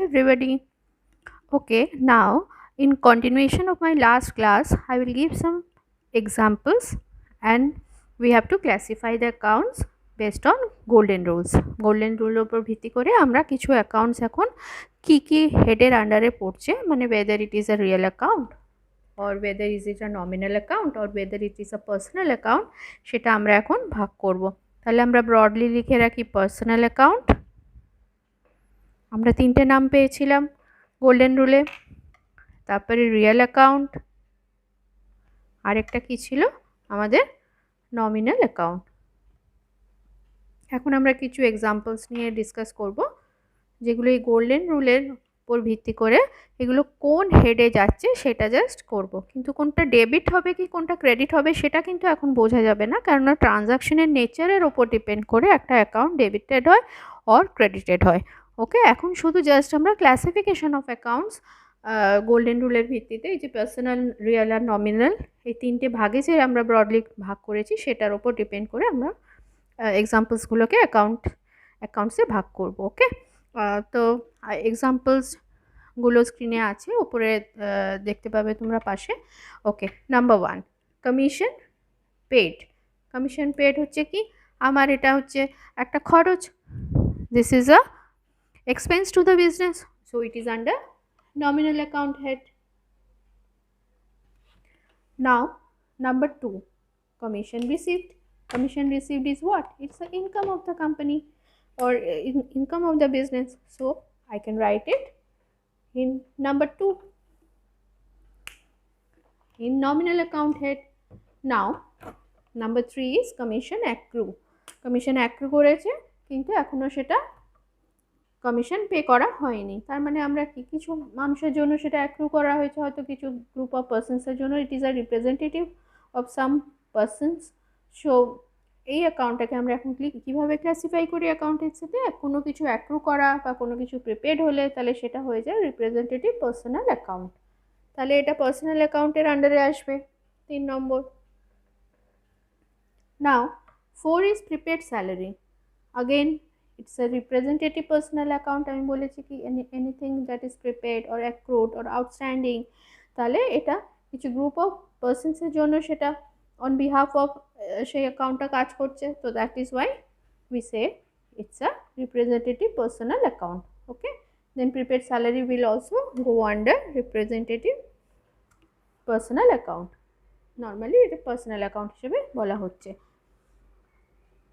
everybody. Okay, now in continuation of my last class, I will give some examples and we have to classify the accounts based on golden rules. Golden rule উপর ভিত্তি করে আমরা কিছু accounts এখন কি হেডের আন্ডারে পড়ছে, মানে whether it is a real account or whether is it a nominal account or whether it is a personal account, সেটা আমরা এখন ভাগ করব। তাহলে আমরা ব্রডলি লিখে রাখি পার্সোনাল অ্যাকাউন্ট। আমরা তিনটে নাম পেয়েছিলাম গোল্ডেন রুলে। তারপরে রিয়েল অ্যাকাউন্ট, আরেকটা কি ছিল আমাদের নমিনাল অ্যাকাউন্ট। এখন আমরা কিছু এক্সাম্পলস নিয়ে ডিসকাস করব, যেগুলো এই গোল্ডেন রুলের উপর ভিত্তি করে এগুলো কোন হেডে যাচ্ছে সেটা জাস্ট করব। কিন্তু কোনটা ডেবিট হবে কি কোনটা ক্রেডিট হবে সেটা কিন্তু এখন বোঝা যাবে না, কেননা ট্রানজাকশনের নেচারের ওপর ডিপেন্ড করে একটা অ্যাকাউন্ট ডেবিটেড হয় অর ক্রেডিটেড হয়। ওকে, এখন শুধু জাস্ট আমরা ক্লাসিফিকেশন অফ অ্যাকাউন্টস গোল্ডেন রুলের ভিত্তিতে এই যে পার্সোনাল, রিয়েল আর নমিনাল এই তিনটে ভাগে যে আমরা ব্রডলি ভাগ করেছি সেটার ওপর ডিপেন্ড করে আমরা এক্সাম্পলসগুলোকে অ্যাকাউন্টসে ভাগ করব। ওকে, তো এক্সাম্পলসগুলো স্ক্রিনে আছে, উপরে দেখতে পাবে তোমরা পাশে। Okay, number 1 commission paid. Commission paid হচ্ছে কি, আমার এটা হচ্ছে একটা খরচ, this is a expense to the business, so it is under nominal account head. Now number 2, commission received. Commission received is what? It's the income of the company or income of the business, so I can write it in number 2 in nominal account head. Now number 3 is commission accrue. Commission accrue করেছে কিন্তু এখনো সেটা commission pay করা হয়নি, তার মানে আমরা কিছু মানুষের জন্য সেটা অ্যাক্রু করা হয়েছে, হয়তো কিছু গ্রুপ অফ পার্সনসের জন্য it is a representative of some persons. So এই অ্যাকাউন্টটাকে আমরা এখন কীভাবে ক্লাসিফাই করি অ্যাকাউন্টের সাথে, কোনো কিছু অ্যাক্রু করা বা কোনো কিছু প্রিপেড হলে তাহলে সেটা হয়ে যায় রিপ্রেজেন্টেটিভ পার্সোনাল অ্যাকাউন্ট। তাহলে এটা পার্সোনাল অ্যাকাউন্টের আন্ডারে আসবে 3 নম্বর। নাও 4 is prepaid salary. Again it's a representative personal account, আমি বলেছি কি anything that is prepaid or accrued or outstanding, তাহলে এটা কিছু গ্রুপ অফ পার্সনসের জন্য সেটা on behalf of সেই অ্যাকাউন্টটা কাজ করছে, তো that is why we say it's a representative personal account. Okay, then prepaid salary will also go under representative personal account. normally এটা পার্সোনাল অ্যাকাউন্ট হিসেবে বলা হচ্ছে।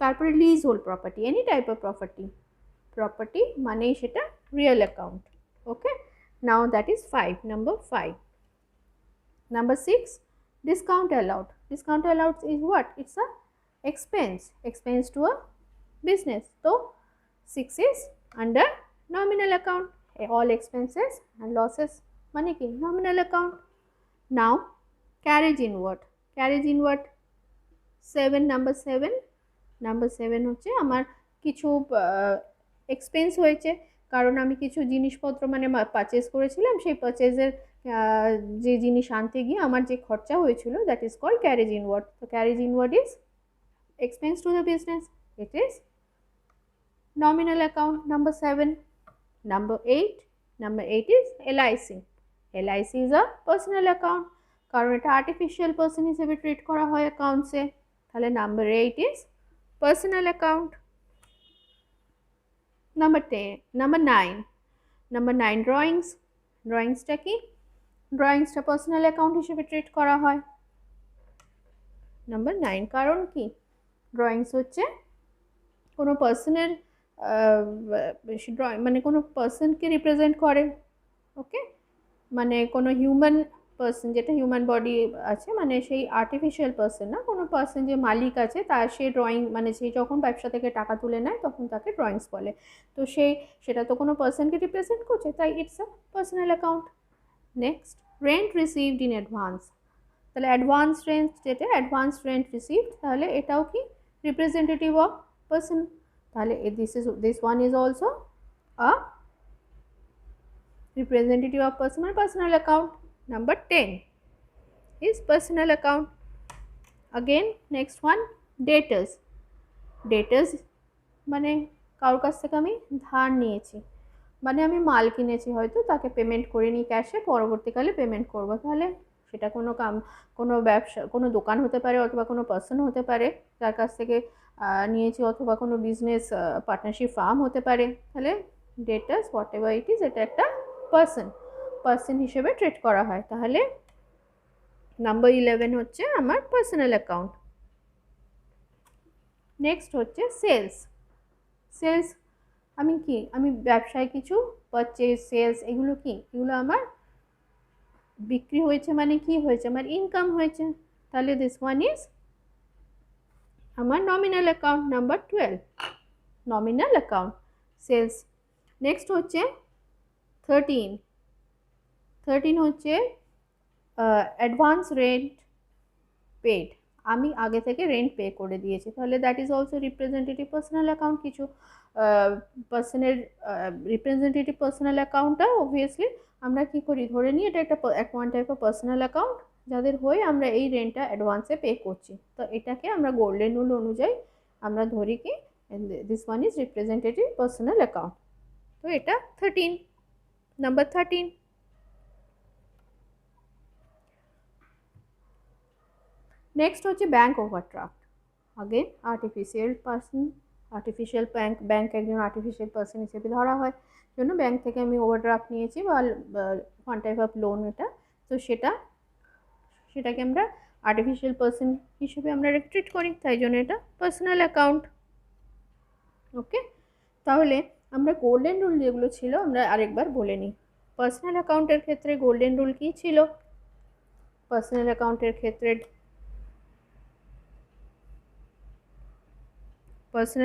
তারপরে lease hold property, any type of property মানেই সেটা real account. Okay, now that is 5, number 5। Number 6 discount allowed. Discount allowed is what? It's a expense to a business, তো 6 is under nominal account. All expenses and losses মানে কি nominal account. Now carriage inward. Carriage inward 7, number 7 হচ্ছে আমার কিছু expense হয়েছে, কারণ আমি কিছু জিনিসপত্র মানে পারচেস করেছিলাম, সেই পারচেজের যে জিনিস আনতে গিয়ে আমার যে খরচা হয়েছিল, that is called carriage inward. তো carriage inward is expense to the business, it is nominal account, number 7. Number 8 is LIC. LIC is a personal account, কারণ এটা আর্টিফিশিয়াল পার্সন হিসেবে ট্রিট করা হয় অ্যাকাউন্টসে, তাহলে number 8 is personal account. Number 9 ড্রয়িংসটা কি? ড্রয়িংসটা personal account হিসেবে treat করা হয় নাম্বার 9, কারণ কি ড্রয়িংস হচ্ছে কোনো পার্সনের ড্রয়িং মানে কোনো পার্সনকে রিপ্রেজেন্ট করে। ওকে, মানে কোনো হিউম্যান পার্সন, যেটা হিউম্যান বডি আছে, মানে সেই আর্টিফিশিয়াল পার্সন না, কোনো পার্সন যে মালিক আছে তার সেই ড্রয়িং, মানে সেই যখন ব্যবসা থেকে টাকা তুলে নেয় তখন তাকে ড্রয়িংস বলে, তো সেটা তো কোনো পার্সনকে রিপ্রেজেন্ট করছে, তাই it's a personal account. Next rent received in advance. তাহলে অ্যাডভান্স রেন্ট, যেটা অ্যাডভান্স রেন্ট রিসিভড, তাহলে এটাও কি রিপ্রেজেন্টেটিভ অফ পার্সন, তাহলে this one is also a representative of personal account. Number 10 is personal account. Again next one debtors মানে কারোর কাছ থেকে আমি ধার নিয়েছি, মানে আমি মাল কিনেছি, হয়তো তাকে পেমেন্ট করে নিই ক্যাশে, পরবর্তীকালে পেমেন্ট করব, তাহলে সেটা কোনো ব্যবসা, কোনো দোকান হতে পারে, অথবা কোনো পার্সন হতে পারে যার কাছ থেকে নিয়েছি, অথবা কোনো বিজনেস পার্টনারশিপ ফার্ম হতে পারে। তাহলে ডেটাস হোয়াট এভার ইট ইজ, এটা একটা পার্সন হিসেবে ট্রিট করা হয়। তাহলে নাম্বার 11 হচ্ছে আমার পার্সোনাল অ্যাকাউন্ট। নেক্সট হচ্ছে সেলস। আমি ব্যবসায় কিছু পারচেজ, সেলস, এগুলো এগুলো আমার বিক্রি হয়েছে, মানে কি হয়েছে, আমার ইনকাম হয়েছে। তাহলে দিস ওয়ান ইজ আমার nominal account, number 12, nominal account, sales. Next হচ্ছে 13 হচ্ছে অ্যাডভান্স রেন্ট পেড। আমি আগে থেকে রেন্ট পে করে দিয়েছি, তাহলে that is also representative personal account. কিছু পার্সনের রিপ্রেজেন্টেটিভ পার্সোনাল অ্যাকাউন্টটা অবভিয়াসলি আমরা কি করি, ধরে নিই এটা একটা one type of personal account যাদের হয়ে আমরা এই রেন্টটা অ্যাডভান্সে পে করছি। তো এটাকে আমরা গোল্ডেন রুল অনুযায়ী আমরা ধরি কি this one is representative personal account. তো এটা 13, নাম্বার 13। নেক্সট হচ্ছে bank overdraft. Again artificial bank একজন আর্টিফিশিয়াল পার্সন হিসেবে ধরা হয়, জন্য ব্যাঙ্ক থেকে আমি ওভারড্রাফট নিয়েছি বা ওয়ান টাইপ অফ লোন এটা। তো সেটাকে আমরা আর্টিফিশিয়াল পার্সন হিসেবে আমরা ট্রিট করি, তাই জন্য এটা পার্সোনাল অ্যাকাউন্ট। ওকে, তাহলে আমরা গোল্ডেন রুল যেগুলো ছিল আমরা আরেকবার বলে নিই। পার্সোনাল অ্যাকাউন্টের ক্ষেত্রে গোল্ডেন রুল কী ছিল? পার্সোনাল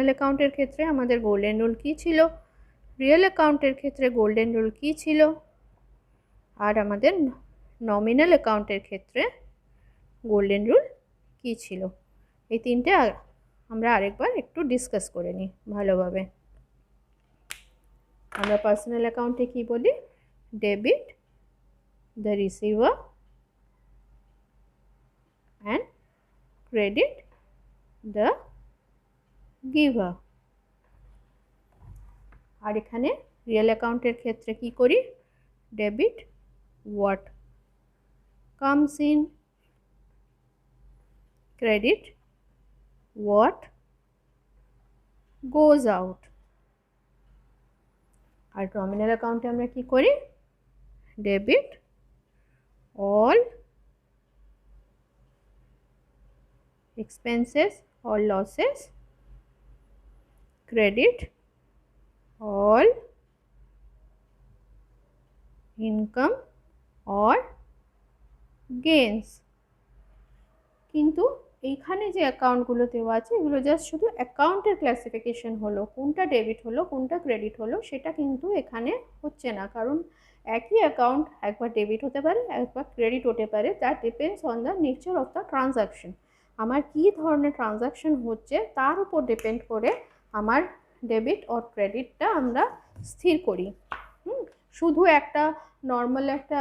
অ্যাকাউন্টের ক্ষেত্রে আমাদের গোল্ডেন রুল কী ছিল, রিয়েল অ্যাকাউন্টের ক্ষেত্রে গোল্ডেন রুল কী ছিল, আর আমাদের নমিনাল অ্যাকাউন্টের ক্ষেত্রে গোল্ডেন রুল কী ছিল। এই তিনটে আমরা আরেকবার একটু ডিসকাস করে নিই ভালোভাবে। আমরা পার্সোনাল অ্যাকাউন্টে কী বলি? Debit the receiver and credit the giver. আর এখানে রিয়েল অ্যাকাউন্টের ক্ষেত্রে কি করি? Debit what comes in, credit what goes out। আর নমিনাল অ্যাকাউন্টে আমরা কি করি? Debit all expenses or losses, credit all income or gains। কিন্তু এইখানে যে অ্যাকাউন্টগুলো দেওয়া আছে এগুলো জাস্ট শুধু অ্যাকাউন্টের ক্লাসিফিকেশন হলো, কোনটা ডেবিট হলো কোনটা ক্রেডিট হলো সেটা কিন্তু এখানে হচ্ছে না, কারণ একই অ্যাকাউন্ট একবার ডেবিট হতে পারে একবার ক্রেডিট হতে পারে, that depends on the nature of the transaction. আমার কী ধরনের ট্রানজ্যাকশন হচ্ছে তার উপর ডিপেন্ড করে আমার ডেবিট অর ক্রেডিটটা আমরা স্থির করি। শুধু একটা নর্মাল একটা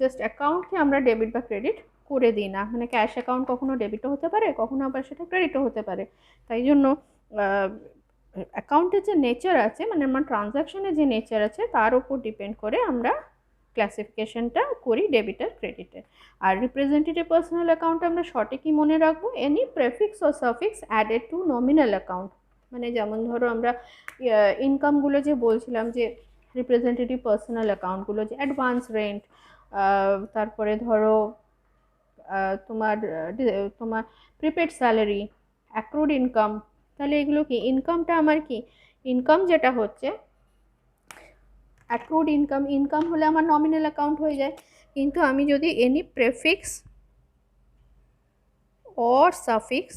জাস্ট অ্যাকাউন্টকে আমরা ডেবিট বা ক্রেডিট করে দিই না, মানে ক্যাশ অ্যাকাউন্ট কখনো ডেবিটও হতে পারে কখনো আবার সেটা ক্রেডিটও হতে পারে। তাই জন্য অ্যাকাউন্টের যে নেচার আছে, মানে আমার ট্রানজ্যাকশনের যে নেচার আছে তার উপর ডিপেন্ড করে আমরা ক্লাসিফিকেশনটা করি ডেবিট আর ক্রেডিটের। আর রিপ্রেজেন্টেটিভ পার্সোনাল অ্যাকাউন্ট আমরা শর্টে কি মনে রাখবো? এনি প্রেফিক্স ও suffix added to nominal account. মানে যেমন ধরো আমরা ইনকামগুলো যে বলছিলাম যে রিপ্রেজেন্টেটিভ পার্সোনাল অ্যাকাউন্টগুলো, যে অ্যাডভান্স রেন্ট, তারপরে ধরো তোমার প্রিপেড স্যালারি, অ্যাক্রুড ইনকাম। তাহলে এগুলো কি? ইনকামটা আমার কি, ইনকাম যেটা হচ্ছে অ্যাক্রুড ইনকাম হলে আমার নমিনাল অ্যাকাউন্ট হয়ে যায়। কিন্তু আমি যদি এনি প্রেফিক্স অর সাফিক্স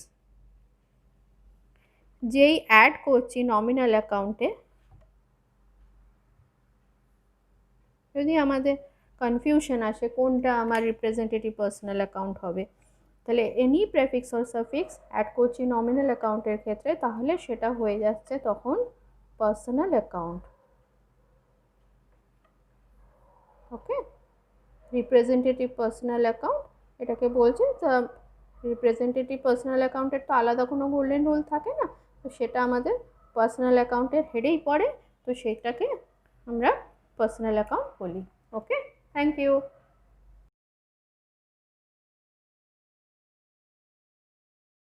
যেই অ্যাড করছি নমিনাল অ্যাকাউন্টে, যদি আমাদের কনফিউশন আসে কোনটা আমার রিপ্রেজেন্টেটিভ পার্সোনাল অ্যাকাউন্ট হবে, তাহলে any prefix or suffix add করছি নমিনাল অ্যাকাউন্টের ক্ষেত্রে, তাহলে সেটা হয়ে যাচ্ছে তখন personal account. Okay, representative personal account এটাকে বলছে। তা রিপ্রেজেন্টেটিভ পার্সোনাল অ্যাকাউন্টের তো আলাদা কোনো গোল্ডেন রুল থাকে না, তো সেটা আমাদের পার্সোনাল অ্যাকাউন্টের হেডেই পড়ে, তো সেটাকে আমরা পার্সোনাল অ্যাকাউন্ট বলি। ওকে, থ্যাংক ইউ।